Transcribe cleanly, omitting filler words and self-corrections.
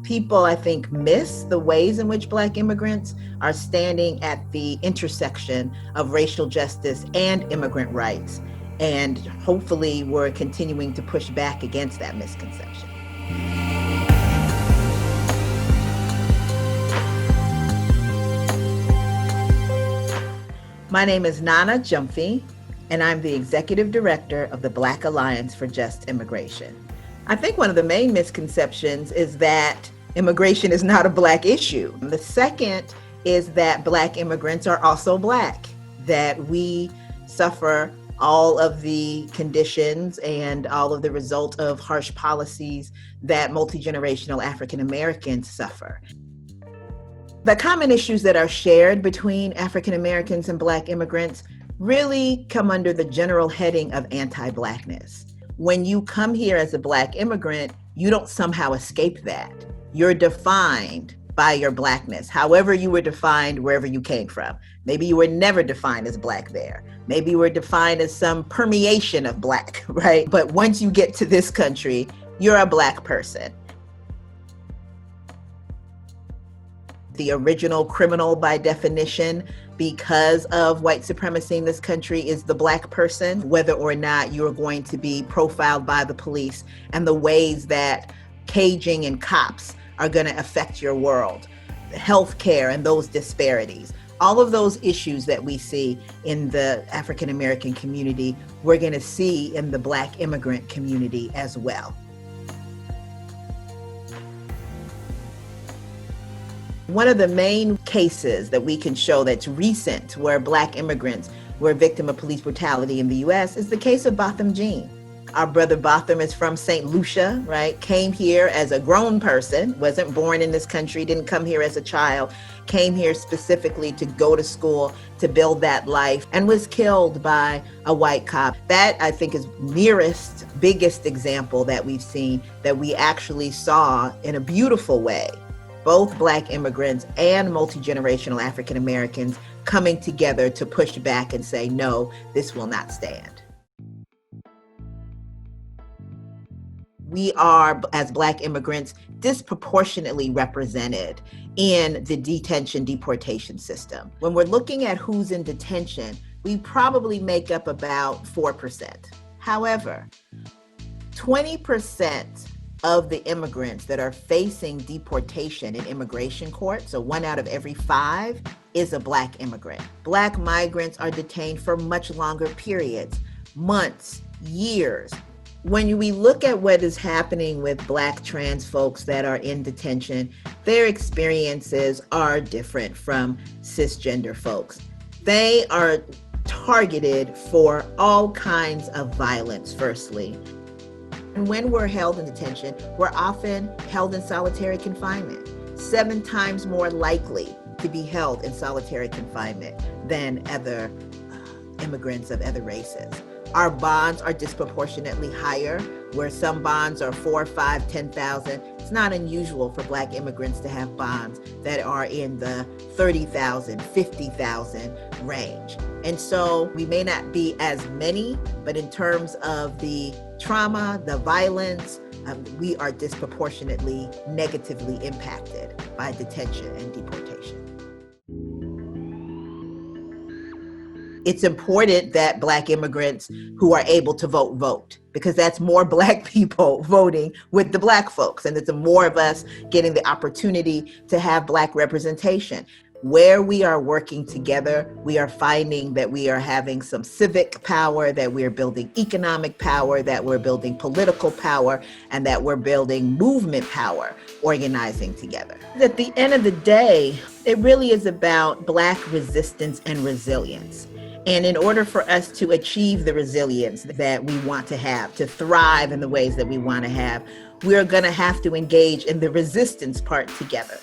People, I think, miss the ways in which Black immigrants are standing at the intersection of racial justice and immigrant rights. And hopefully we're continuing to push back against that misconception. My name is Nana Gyamfi, and I'm the Executive Director of the Black Alliance for Just Immigration. I think one of the main misconceptions is that immigration is not a Black issue. The second is that Black immigrants are also Black, that we suffer all of the conditions and all of the result of harsh policies that multi-generational African Americans suffer. The common issues that are shared between African Americans and Black immigrants really come under the general heading of anti-Blackness. When you come here as a Black immigrant, you don't somehow escape that. You're defined by your Blackness, however you were defined wherever you came from. Maybe you were never defined as Black there. Maybe you were defined as some permeation of Black, right? But once you get to this country, you're a Black person. The original criminal by definition, because of white supremacy in this country, is the Black person, whether or not you're going to be profiled by the police and the ways that caging and cops are going to affect your world, healthcare and those disparities. All of those issues that we see in the African American community, we're going to see in the Black immigrant community as well. One of the main cases that we can show that's recent where Black immigrants were a victim of police brutality in the US is the case of Botham Jean. Our brother Botham is from St. Lucia, right? Came here as a grown person, wasn't born in this country, didn't come here as a child, came here specifically to go to school, to build that life, and was killed by a white cop. That, I think, is nearest, biggest example that we've seen that we actually saw in a beautiful way. Both Black immigrants and multi-generational African Americans coming together to push back and say, no, this will not stand. We are, as Black immigrants, disproportionately represented in the deportation system. When we're looking at who's in detention, we probably make up about 4%. However, 20% of the immigrants that are facing deportation in immigration court, so 1 out of every 5, is a Black immigrant. Black migrants are detained for much longer periods, months, years. When we look at what is happening with Black trans folks that are in detention, their experiences are different from cisgender folks. They are targeted for all kinds of violence, firstly. And when we're held in detention, we're often held in solitary confinement, 7 times more likely to be held in solitary confinement than other immigrants of other races. Our bonds are disproportionately higher, where some bonds are 4, 5, 10,000. It's not unusual for Black immigrants to have bonds that are in the 30,000, 50,000 range. And so we may not be as many, but in terms of the trauma, the violence, we are disproportionately negatively impacted by detention and deportation. It's important that Black immigrants who are able to vote, because that's more Black people voting with the Black folks, and it's more of us getting the opportunity to have Black representation. Where we are working together, we are finding that we are having some civic power, that we're building economic power, that we're building political power, and that we're building movement power, organizing together. At the end of the day, it really is about Black resistance and resilience. And in order for us to achieve the resilience that we want to have, to thrive in the ways that we want to have, we're going to have to engage in the resistance part together.